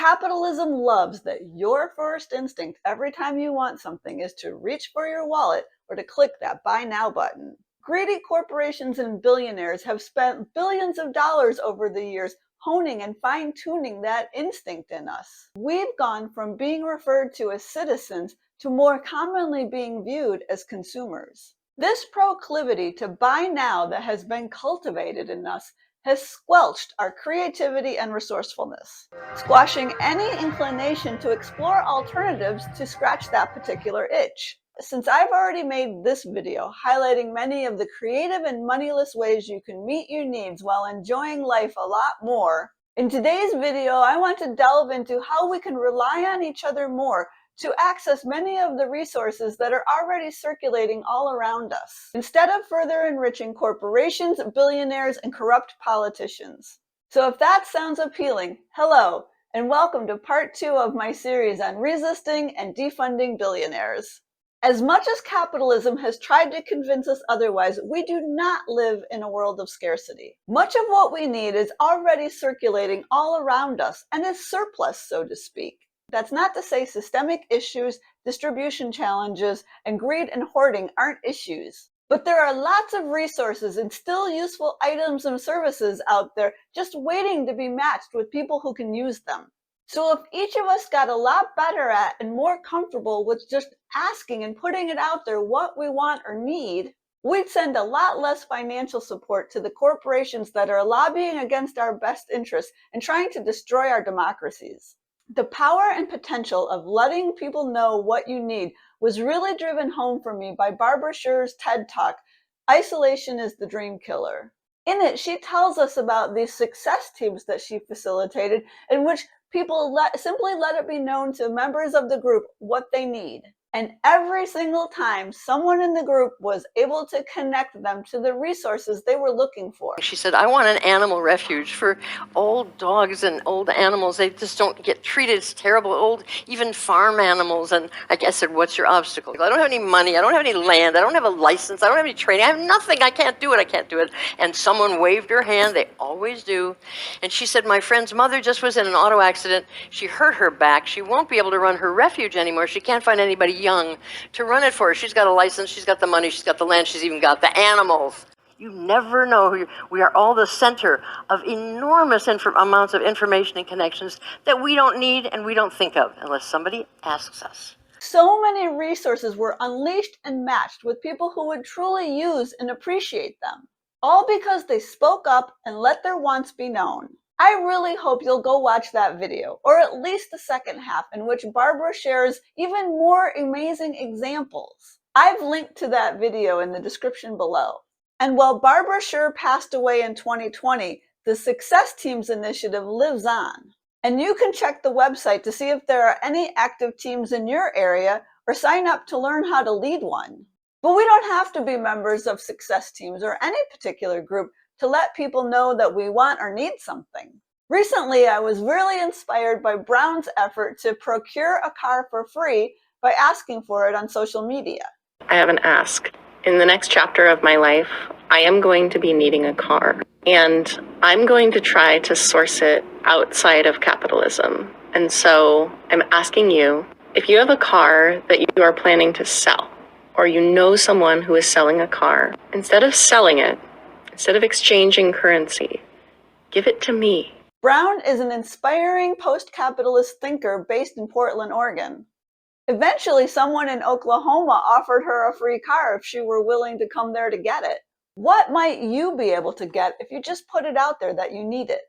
Capitalism loves that your first instinct every time you want something is to reach for your wallet or to click that buy now button. Greedy corporations and billionaires have spent billions of dollars over the years honing and fine-tuning that instinct in us. We've gone from being referred to as citizens to more commonly being viewed as consumers. This proclivity to buy now that has been cultivated in us has squelched our creativity and resourcefulness, squashing any inclination to explore alternatives to scratch that particular itch. Since I've already made this video highlighting many of the creative and moneyless ways you can meet your needs while enjoying life a lot more, in today's video I want to delve into how we can rely on each other more to access many of the resources that are already circulating all around us, instead of further enriching corporations, billionaires, and corrupt politicians. So if that sounds appealing, hello, and welcome to part 2 of my series on resisting and defunding billionaires. As much as capitalism has tried to convince us otherwise, we do not live in a world of scarcity. Much of what we need is already circulating all around us and is surplus, so to speak. That's not to say systemic issues, distribution challenges, and greed and hoarding aren't issues. But there are lots of resources and still useful items and services out there just waiting to be matched with people who can use them. So if each of us got a lot better at and more comfortable with just asking and putting it out there what we want or need, we'd send a lot less financial support to the corporations that are lobbying against our best interests and trying to destroy our democracies. The power and potential of letting people know what you need was really driven home for me by Barbara Sher's TED Talk, Isolation is the Dream Killer. In it, she tells us about these success teams that she facilitated in which people simply let it be known to members of the group what they need. And every single time, someone in the group was able to connect them to the resources they were looking for. She said, I want an animal refuge for old dogs and old animals. They just don't get treated. It's terrible. Old, even farm animals. And I said, what's your obstacle? I don't have any money. I don't have any land. I don't have a license. I don't have any training. I have nothing. I can't do it. I can't do it. And someone waved her hand. They always do. And she said, my friend's mother just was in an auto accident. She hurt her back. She won't be able to run her refuge anymore. She can't find anybody young to run it for her. She's got a license. She's got the money. She's got the land. She's even got the animals. You never know. We are all the center of enormous amounts of information and connections that we don't need and we don't think of unless somebody asks us. So many resources were unleashed and matched with people who would truly use and appreciate them, all because they spoke up and let their wants be known. I really hope you'll go watch that video, or at least the second half, in which Barbara shares even more amazing examples. I've linked to that video in the description below. And while Barbara Sher passed away in 2020, the Success Teams initiative lives on. And you can check the website to see if there are any active teams in your area or sign up to learn how to lead one. But we don't have to be members of Success Teams or any particular group to let people know that we want or need something. Recently, I was really inspired by Brown's effort to procure a car for free by asking for it on social media. I have an ask. In the next chapter of my life, I am going to be needing a car, and I'm going to try to source it outside of capitalism. And so I'm asking you, if you have a car that you are planning to sell, or you know someone who is selling a car, instead of selling it, instead of exchanging currency, give it to me. Brown is an inspiring post-capitalist thinker based in Portland, Oregon. Eventually, someone in Oklahoma offered her a free car if she were willing to come there to get it. What might you be able to get if you just put it out there that you need it?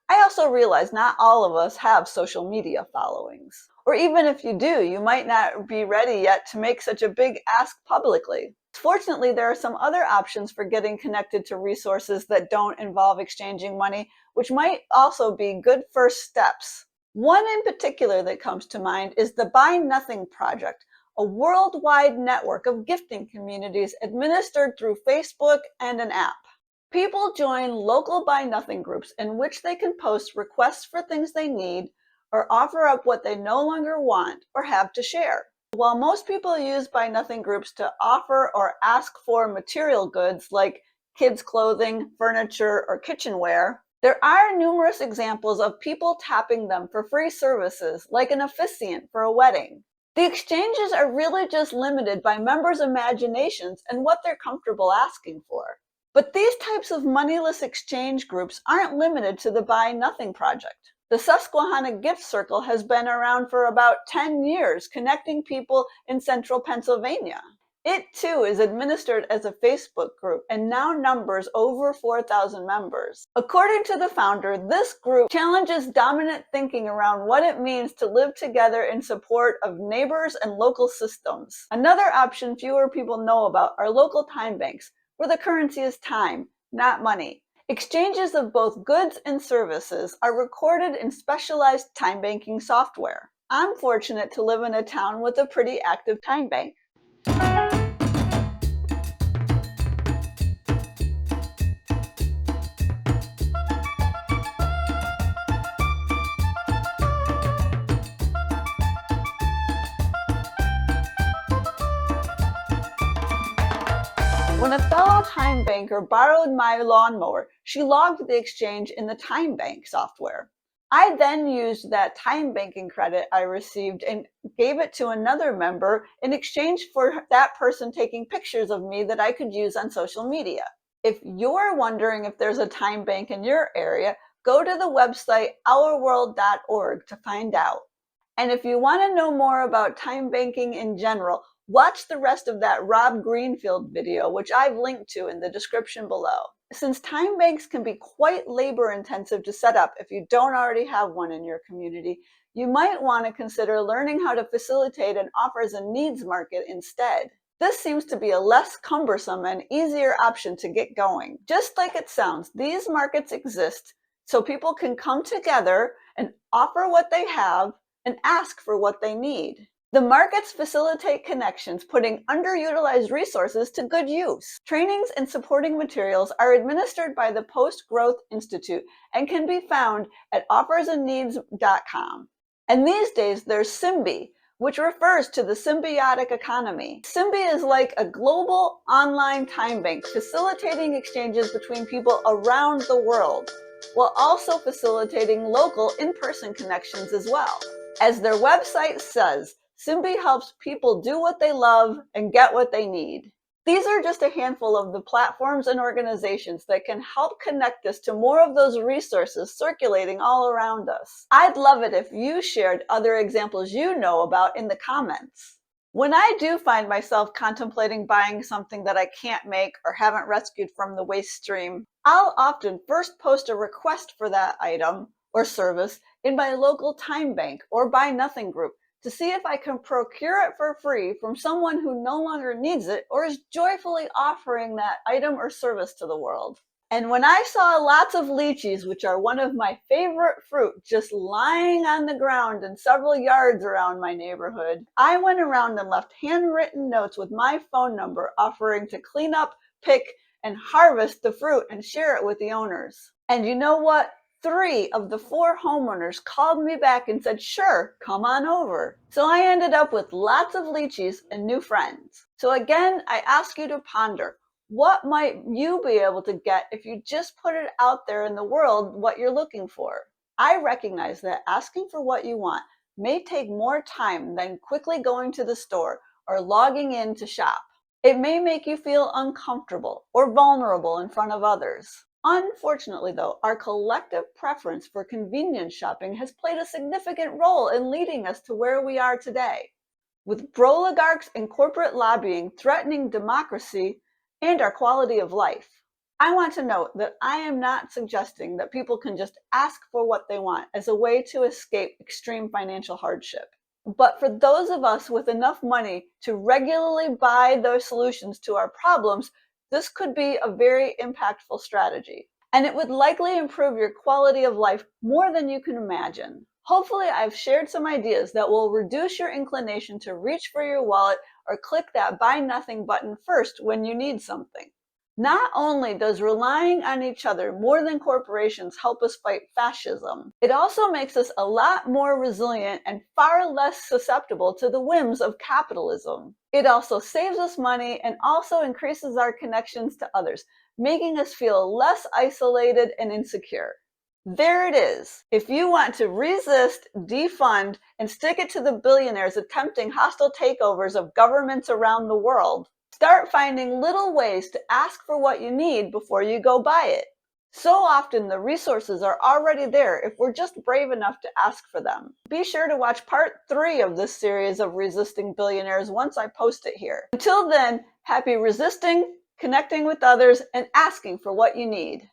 I also realize not all of us have social media followings. Or even if you do, you might not be ready yet to make such a big ask publicly. Fortunately, there are some other options for getting connected to resources that don't involve exchanging money, which might also be good first steps. One in particular that comes to mind is the Buy Nothing Project, a worldwide network of gifting communities administered through Facebook and an app. People join local Buy Nothing groups in which they can post requests for things they need or offer up what they no longer want or have to share. While most people use Buy Nothing groups to offer or ask for material goods like kids' clothing, furniture, or kitchenware, There are numerous examples of people tapping them for free services, like an officiant for a wedding. The exchanges are really just limited by members' imaginations and what they're comfortable asking for. But these types of moneyless exchange groups aren't limited to the Buy Nothing project. The Susquehanna Gift Circle has been around for about 10 years, connecting people in central Pennsylvania. It too is administered as a Facebook group and now numbers over 4,000 members. According to the founder, this group challenges dominant thinking around what it means to live together in support of neighbors and local systems. Another option fewer people know about are local time banks, where the currency is time, not money. Exchanges of both goods and services are recorded in specialized time banking software. I'm fortunate to live in a town with a pretty active time bank. When a fellow time banker borrowed my lawnmower, she logged the exchange in the time bank software. I then used that time banking credit I received and gave it to another member in exchange for that person taking pictures of me that I could use on social media. If you're wondering if there's a time bank in your area, go to the website ourworld.org to find out. And if you want to know more about time banking in general, watch the rest of that Rob Greenfield video, which I've linked to in the description below. Since time banks can be quite labor intensive to set up if you don't already have one in your community, you might want to consider learning how to facilitate an offers and needs market instead. This seems to be a less cumbersome and easier option to get going. Just like it sounds, these markets exist so people can come together and offer what they have and ask for what they need. The markets facilitate connections, putting underutilized resources to good use. Trainings and supporting materials are administered by the Post-Growth Institute and can be found at offersandneeds.com. And these days, there's Simbi, which refers to the symbiotic economy. Simbi is like a global online time bank facilitating exchanges between people around the world, while also facilitating local in-person connections as well. As their website says, Simbi helps people do what they love and get what they need. These are just a handful of the platforms and organizations that can help connect us to more of those resources circulating all around us. I'd love it if you shared other examples you know about in the comments. When I do find myself contemplating buying something that I can't make or haven't rescued from the waste stream, I'll often first post a request for that item or service in my local time bank or Buy Nothing group to see if I can procure it for free from someone who no longer needs it or is joyfully offering that item or service to the world. And when I saw lots of lychees, which are one of my favorite fruit, just lying on the ground in several yards around my neighborhood, I went around and left handwritten notes with my phone number offering to clean up, pick, and harvest the fruit and share it with the owners. And you know what? 3 of the 4 homeowners called me back and said, "Sure, come on over." So I ended up with lots of lychees and new friends. So again, I ask you to ponder, what might you be able to get if you just put it out there in the world what you're looking for? I recognize that asking for what you want may take more time than quickly going to the store or logging in to shop. It may make you feel uncomfortable or vulnerable in front of others. Unfortunately, though, our collective preference for convenience shopping has played a significant role in leading us to where we are today. With oligarchs and corporate lobbying threatening democracy and our quality of life. I want to note that I am not suggesting that people can just ask for what they want as a way to escape extreme financial hardship. But for those of us with enough money to regularly buy those solutions to our problems, this could be a very impactful strategy, and it would likely improve your quality of life more than you can imagine. Hopefully, I've shared some ideas that will reduce your inclination to reach for your wallet or click that Buy Nothing button first when you need something. Not only does relying on each other more than corporations help us fight fascism, it also makes us a lot more resilient and far less susceptible to the whims of capitalism. It also saves us money and also increases our connections to others, making us feel less isolated and insecure. There it is. If you want to resist, defund, and stick it to the billionaires attempting hostile takeovers of governments around the world, start finding little ways to ask for what you need before you go buy it. So often the resources are already there if we're just brave enough to ask for them. Be sure to watch part 3 of this series of resisting billionaires once I post it here. Until then, happy resisting, connecting with others, and asking for what you need.